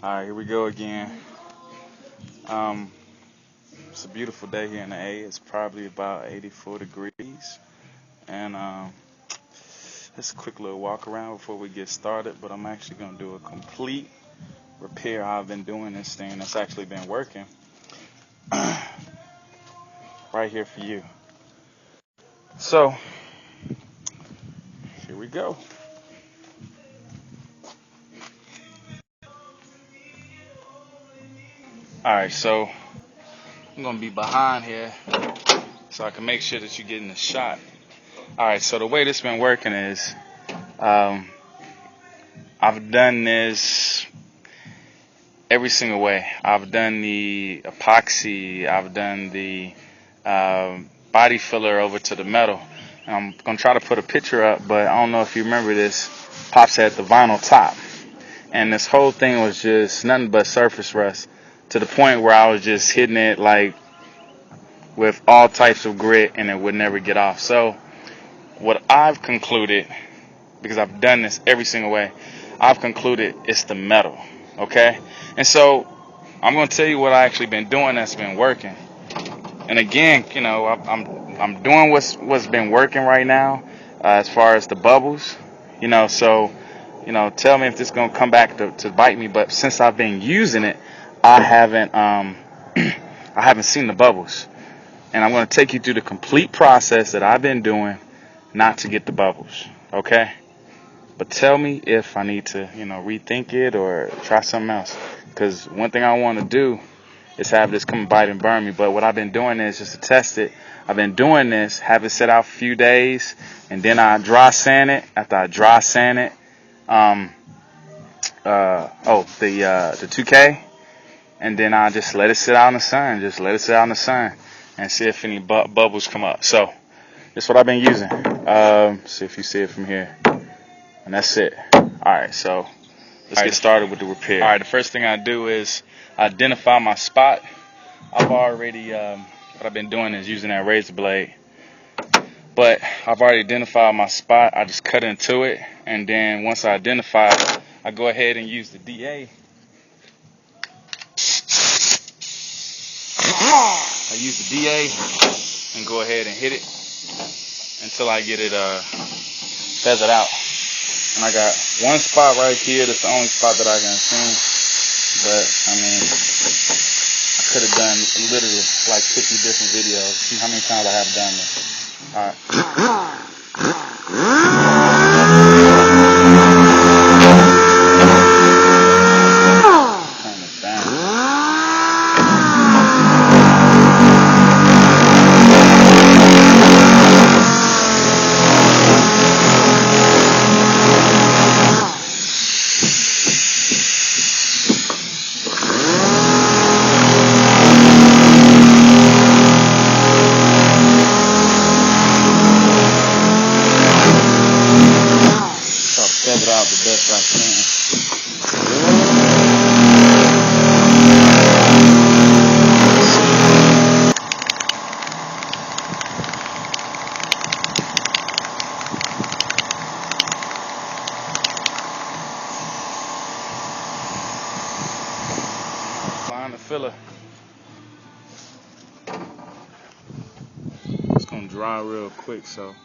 Alright, here we go again. It's a beautiful day here in the A. It's probably about 84 degrees. And just a quick little walk around before we get started. But I'm actually going to do a complete repair how I've been doing this thing that's actually been working right here for you. So, here we go. Alright, so I'm going to be behind here so I can make sure that you're getting the shot. Alright, so the way this been working is I've done this every single way. I've done the epoxy, I've done the body filler over to the metal. And I'm going to try to put a picture up, but I don't know if you remember this. Pops had the vinyl top. And this whole thing was just nothing but surface rust, to the point where I was just hitting it like with all types of grit and it would never get off. So what I've concluded, because I've done this every single way, I've concluded it's the metal. Okay? And so I'm going to tell you what I actually been doing that's been working. And again, you know, I'm doing what's been working right now as far as the bubbles. You know, so, you know, tell me if this is going to come back to bite me. But since I've been using it, I haven't seen the bubbles. And I'm going to take you through the complete process that I've been doing not to get the bubbles. Okay? But tell me if I need to, you know, rethink it or try something else. Because one thing I want to do is have this come bite and burn me. But what I've been doing is just to test it. I've been doing this, have it set out for a few days, and then I dry sand it. After I dry sand it, the 2K, and then I just let it sit out in the sun. Just let it sit out in the sun and see if any bubbles come up. So that's what I've been using. See if you see it from here. And that's it. Alright, so let's get started with the repair. Alright, the first thing I do is identify my spot. I've already, what I've been doing is using that razor blade. But I've already identified my spot. I just cut into it. And then once I identify it, I go ahead and use the DA. I use the DA and go ahead and hit it until I get it feathered out. And I got one spot right here. That's the only spot that I can see. But, I mean, I could have done literally like 50 different videos. See how many times I have done this. Alright. Turn this down. Feather out the best I can. Applying the filler. It's gonna dry real quick, so.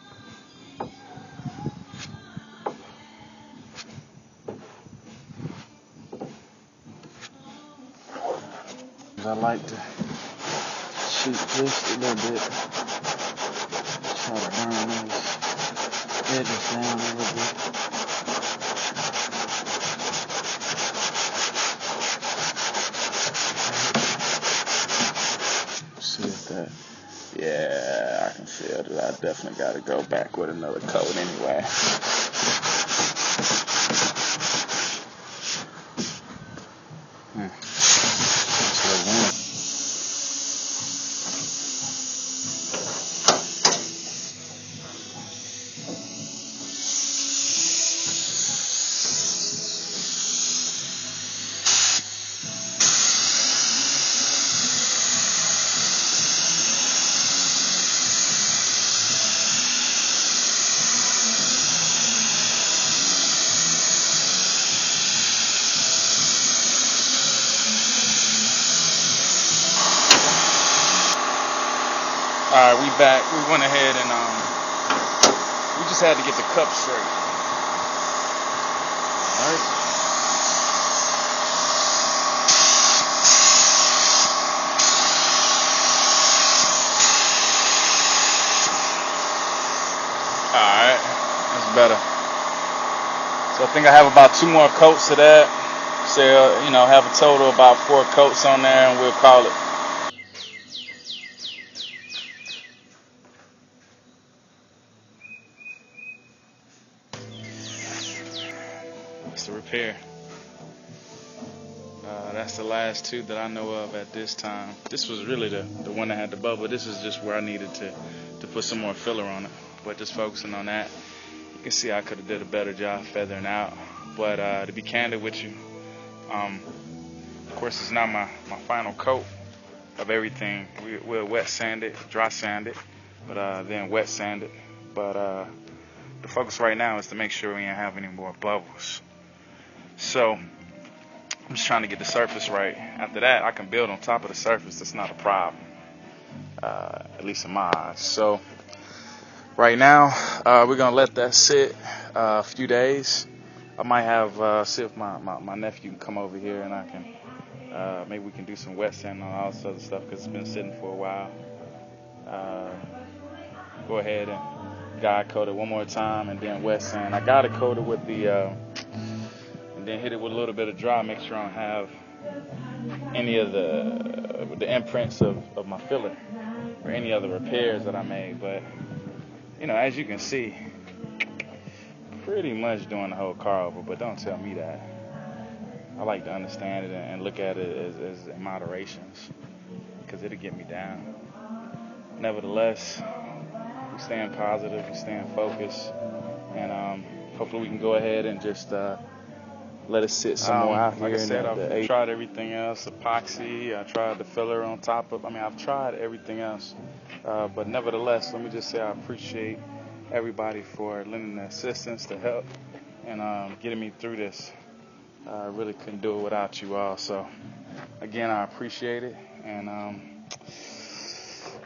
I like to shoot just a little bit. Try to burn those edges down a little bit. See if that, yeah, I can feel that I definitely got to go back with another coat anyway. back, we went ahead and we just had to get the cup straight. All right. Alright, that's better. So I think I have about 2 more coats of that. So, have a total of about 4 coats on there, and we'll call it. That's the repair. That's the last 2 that I know of at this time. This was really the one that had the bubble. This is just where I needed to put some more filler on it. But just focusing on that. You can see I could have did a better job feathering out. But to be candid with you, of course it's not my final coat of everything. We'll wet sand it, dry sand it, but then wet sand it. But the focus right now is to make sure we don't have any more bubbles. So I'm just trying to get the surface right. After that, I can build on top of the surface. That's not a problem, at least in my eyes. So right now, we're gonna let that sit a few days. I might have see if my nephew can come over here and I can maybe we can do some wet sand on all this other stuff because it's been sitting for a while. Go ahead and guide coat it one more time and then wet sand. I got it coated with the and then hit it with a little bit of dry. Make sure I don't have any of the imprints of my filler or any other repairs that I made. But as you can see, pretty much doing the whole car over. But don't tell me that. I like to understand it and look at it as in moderations because it'll get me down. Nevertheless, we staying positive, we staying focused, and hopefully we can go ahead and just let it sit some more out here. Like I said, I've tried everything else, epoxy, I tried the filler on top of, I've tried everything else. But nevertheless, let me just say I appreciate everybody for lending the assistance, the help, and getting me through this. I really couldn't do it without you all. So, again, I appreciate it, and I'm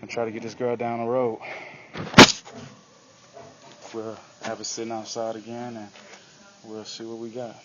try to get this girl down the road. We'll have it sitting outside again, and we'll see what we got.